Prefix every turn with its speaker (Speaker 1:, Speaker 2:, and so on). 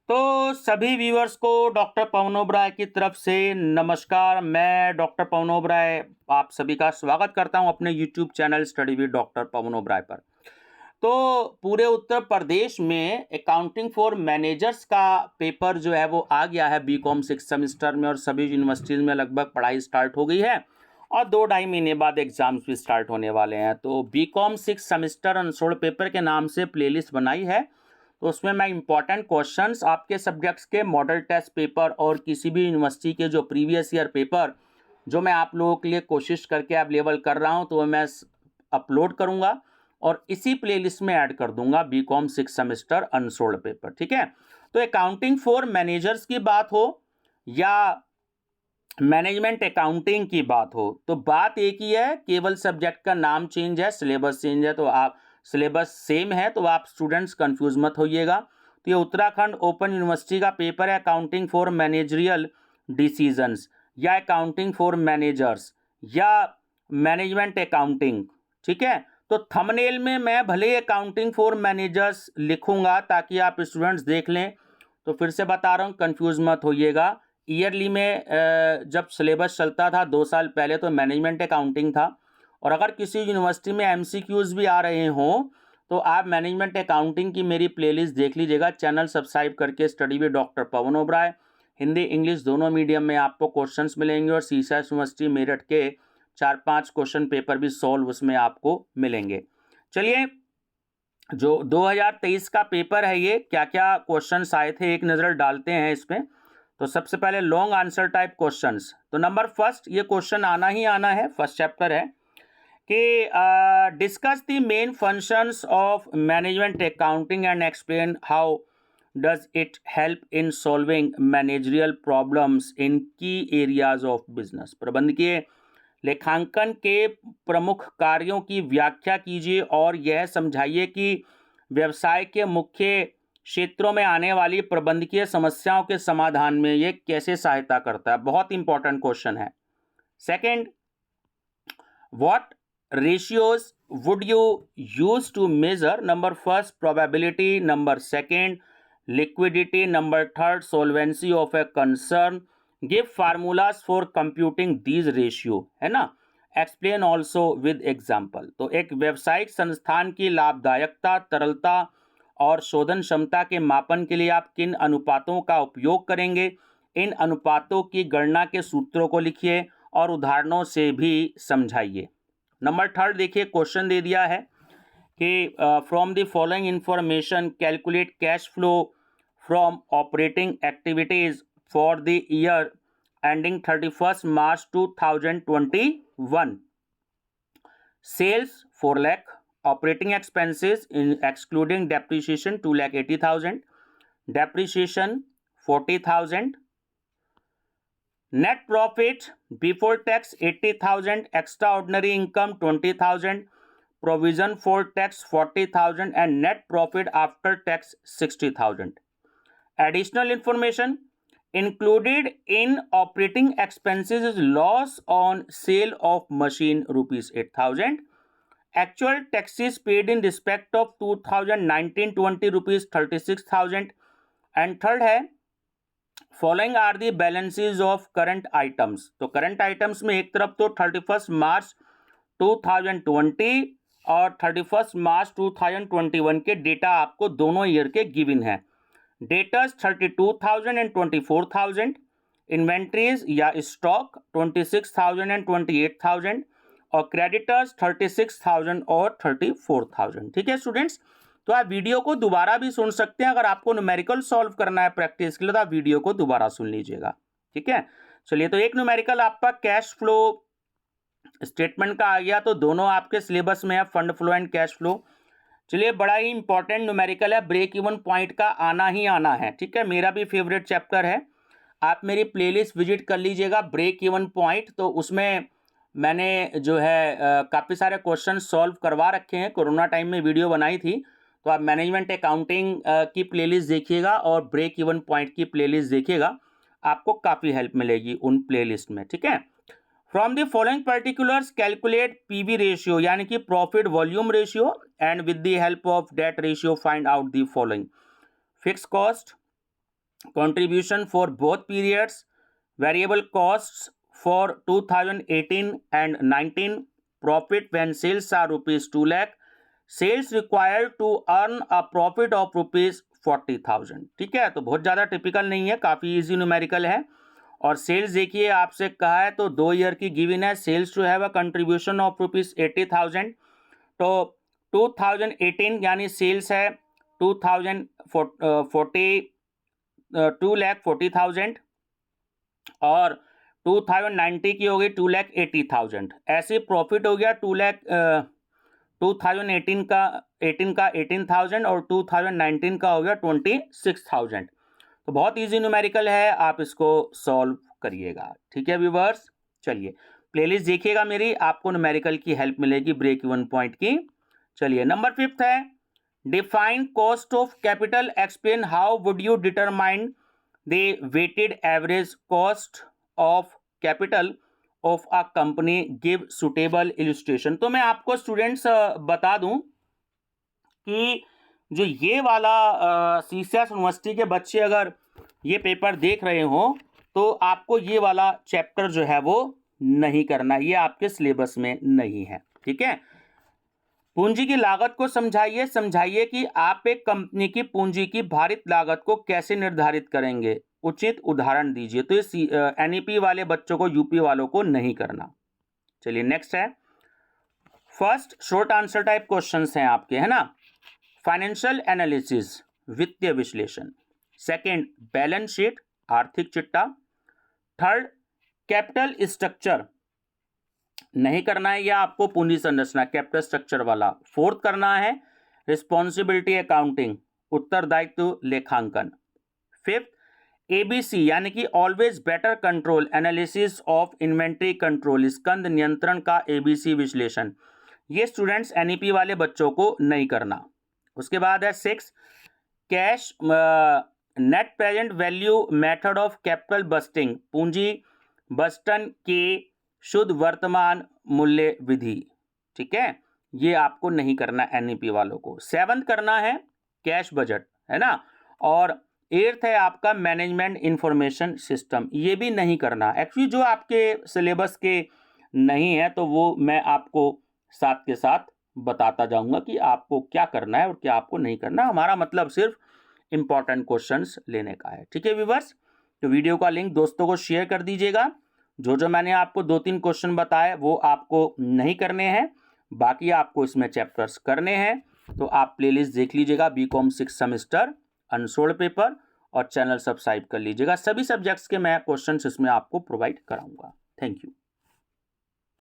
Speaker 1: तो सभी व्यूअर्स को डॉक्टर पवन ओबराय की तरफ से नमस्कार। मैं डॉक्टर पवन ओबराय आप सभी का स्वागत करता हूं अपने YouTube channel study with doctor Pawan Oberoi पर। तो पूरे उत्तर प्रदेश में अकाउंटिंग फॉर मैनेजर्स का पेपर जो है वो आ गया है बीकॉम 6 सेमेस्टर में, और सभी यूनिवर्सिटीज़ में लगभग पढ़ाई स्टार्ट हो गई है और 2 ढाई महीने बाद एग्जाम्स भी स्टार्ट होने वाले हैं। तो बीकॉम 6 सेमेस्टर अनसोल्ड पेपर के नाम से प्लेलिस्ट बनाई है। तो उसमें मैं इंपॉर्टेंट क्वेश्चंस आपके सब्जेक्ट्स के मॉडल टेस्ट पेपर और किसी भी यूनिवर्सिटी के जो प्रीवियस ईयर पेपर जो मैं आप लोगों के लिए कोशिश करके अवेलेबल कर रहा हूं, तो वो मैं अपलोड करूंगा और इसी प्लेलिस्ट में ऐड कर दूंगा बीकॉम 6 सेमेस्टर अनसोल्ड पेपर। ठीक है। तो अकाउंटिंग फॉर मैनेजर्स की बात हो या मैनेजमेंट अकाउंटिंग की बात हो, तो बात एक ही है, केवल सब्जेक्ट का नाम चेंज है, सिलेबस चेंज है। तो आप सिलेबस सेम है, तो आप स्टूडेंट्स कंफ्यूज मत होइएगा। तो ये उत्तराखंड ओपन यूनिवर्सिटी का पेपर है, अकाउंटिंग फॉर मैनेजरियल डिसीजंस या अकाउंटिंग फॉर मैनेजर्स या मैनेजमेंट अकाउंटिंग। ठीक है। तो थंबनेल में मैं भले अकाउंटिंग फॉर मैनेजर्स लिखूंगा ताकि आप स्टूडेंट्स देख लें। तो फिर से बता रहा हूँ, कंफ्यूज मत होइएगा। ईयरली में जब सिलेबस चलता था 2 साल पहले, तो मैनेजमेंट अकाउंटिंग था। और अगर किसी यूनिवर्सिटी में एमसीक्यूज भी आ रहे हों तो आप मैनेजमेंट अकाउंटिंग की मेरी प्लेलिस्ट देख लीजिएगा। चैनल सब्सक्राइब करके study with doctor Pawan Oberoi, Hindi English दोनों मीडियम में आपको क्वेश्चंस मिलेंगे और सीएसआई यूनिवर्सिटी मेरठ के 4-5 क्वेश्चन पेपर भी सॉल्व उसमें आपको मिलेंगे। चलिए, जो 2023 का पेपर है, ये क्या क्या क्वेश्चंस आए थे एक नज़र डालते हैं इसमें। तो सबसे पहले लॉन्ग आंसर टाइप क्वेश्चंस। तो नंबर फर्स्ट, ये क्वेश्चन आना ही आना है, फर्स्ट चैप्टर है कि discuss the main functions of management accounting and explain how does it help in solving managerial problems in की एरियाज ऑफ बिजनेस। प्रबंधकीय लेखांकन के प्रमुख कार्यों की व्याख्या कीजिए और यह समझाइए कि व्यवसाय के मुख्य क्षेत्रों में आने वाली प्रबंधकीय समस्याओं के समाधान में यह कैसे सहायता करता है। बहुत इंपॉर्टेंट क्वेश्चन है। Second, what ratios would you use to measure? Number first, probability. Number second, liquidity. Number third, solvency of a concern. Give formulas for computing these ratio, है ना। Explain also with example. तो एक व्यवसायिक संस्थान की लाभदायकता, तरलता और शोधन क्षमता के मापन के लिए आप किन अनुपातों का उपयोग करेंगे? इन अनुपातों की गणना के सूत्रों को लिखिए और उदाहरणों से भी समझाइए। नंबर थर्ड देखिए, क्वेश्चन दे दिया है कि from the following information calculate cash flow from operating activities for the year ending 31 March 2021। Sales 4 lakh, operating expenses excluding depreciation 2,80,000, depreciation 40,000, net profit before tax 80,000, extraordinary income 20,000, provision for tax 40,000 and net profit after tax 60,000. Additional information included in operating expenses is loss on sale of machine rupees 8,000, actual taxes paid in respect of 2019-20 rupees 36,000, and third है following are the balances of current items. तो current items में एक तरफ तो 31 मार्च 2020 और 31 March 2021 के data आपको दोनों ईयर के गिवन है। डेटर्स 32,000 एंड 24,000, इन्वेंट्रीज या स्टॉक 26,000 एंड 28,000 और क्रेडिटर्स 36,000 और 34,000। ठीक है स्टूडेंट्स। तो आप वीडियो को दोबारा भी सुन सकते हैं, अगर आपको न्यूमेरिकल सॉल्व करना है प्रैक्टिस के लिए तो आप वीडियो को दोबारा सुन लीजिएगा। ठीक है। चलिए, तो एक न्यूमेरिकल आपका कैश फ्लो स्टेटमेंट का आ गया, तो दोनों आपके सिलेबस में है, fund flow and cash flow. चलिए, बड़ा ही इंपॉर्टेंट न्यूमेरिकल है, ब्रेक इवन पॉइंट का आना ही आना है। ठीक है, मेरा भी फेवरेट चैप्टर है। आप मेरी प्लेलिस्ट विजिट कर लीजिएगा, ब्रेक इवन पॉइंट। तो उसमें मैंने जो है काफ़ी सारे क्वेश्चन सॉल्व करवा रखे हैं, कोरोना टाइम में वीडियो बनाई थी। तो आप मैनेजमेंट अकाउंटिंग की प्लेलिस्ट देखिएगा और ब्रेक इवन पॉइंट की प्लेलिस्ट देखिएगा, आपको काफ़ी हेल्प मिलेगी उन प्लेलिस्ट में। ठीक है। From the following particulars calculate PV ratio, यानी कि profit volume ratio, and with the help of debt ratio find out the following. Fix cost, contribution for both periods, variable costs for 2018 and 19, profit when sales are rupees 2 lakh, sales required to earn a profit of rupees 40,000। ठीक है, तो बहुत ज़्यादा typical नहीं है, काफ़ी easy numerical है। और सेल्स देखिए आपसे कहा है तो 2 ईयर की गिवन है, sales to have a contribution of rupees 80,000। तो 2018 यानी सेल्स है 2,40,000 और 2090 की हो गई 2,80,000। ऐसे प्रॉफिट हो गया 2018 का 18,000 और 2019 का हो गया 26,000। तो बहुत इजी न्यूमेरिकल है, आप इसको सॉल्व करिएगा। ठीक है व्यूअर्स, चलिए प्लेलिस्ट देखिएगा मेरी, आपको न्यूमेरिकल की हेल्प मिलेगी ब्रेक इवन पॉइंट की। चलिए नंबर 5 है, define cost of capital, explain how would you determine the weighted average cost of capital of a company, give suitable illustration. तो मैं आपको स्टूडेंट्स बता दूं कि जो ये वाला सीसीएस यूनिवर्सिटी के बच्चे अगर ये पेपर देख रहे हो तो आपको ये वाला चैप्टर जो है वो नहीं करना, ये आपके सिलेबस में नहीं है। ठीक है, पूंजी की लागत को समझाइए कि आप एक कंपनी की पूंजी की भारित लागत को कैसे निर्धारित करेंगे, उचित उदाहरण दीजिए। तो इस एनईपी वाले बच्चों को, यूपी वालों को नहीं करना। चलिए नेक्स्ट है, first short answer type questions हैं आपके, है ना। फाइनेंशियल एनालिसिस, वित्तीय विश्लेषण। सेकंड बैलेंस शीट, आर्थिक चिट्टा। थर्ड कैपिटल स्ट्रक्चर, नहीं करना है, या आपको पूंजी संरचना कैपिटल स्ट्रक्चर वाला। फोर्थ करना है रिस्पॉन्सिबिलिटी अकाउंटिंग, उत्तरदायित्व लेखांकन। फिफ्थ एबीसी यानी कि always better control, analysis of inventory control, स्कंद नियंत्रण का एबीसी विश्लेषण। ये स्टूडेंट्स एनईपी वाले बच्चों को नहीं करना। उसके बाद है 6 cash net present value method of capital budgeting, पूंजी बस्टन के शुद्ध वर्तमान मूल्य विधि। ठीक है, ये आपको नहीं करना एनईपी वालों को। 7th करना है कैश बजट, है ना। और 8th है आपका मैनेजमेंट इंफॉर्मेशन सिस्टम, ये भी नहीं करना। एक्चुअली जो आपके सिलेबस के नहीं है तो वो मैं आपको साथ के साथ बताता जाऊंगा कि आपको क्या करना है और क्या आपको नहीं करना। हमारा मतलब सिर्फ इंपॉर्टेंट क्वेश्चंस लेने का है। ठीक है व्यूअर्स, तो वीडियो का लिंक दोस्तों को शेयर कर दीजिएगा। जो मैंने आपको 2-3 क्वेश्चन बताए वो आपको नहीं करने हैं, बाकी आपको इसमें चैप्टर्स करने हैं। तो आप प्लेलिस्ट देख लीजिएगा, बीकॉम 6 सेमेस्टर अनसोल्ड पेपर, और चैनल सब्सक्राइब कर लीजिएगा। सभी सब्जेक्ट्स के मैं क्वेश्चंस इसमें आपको प्रोवाइड कराऊंगा। Thank you.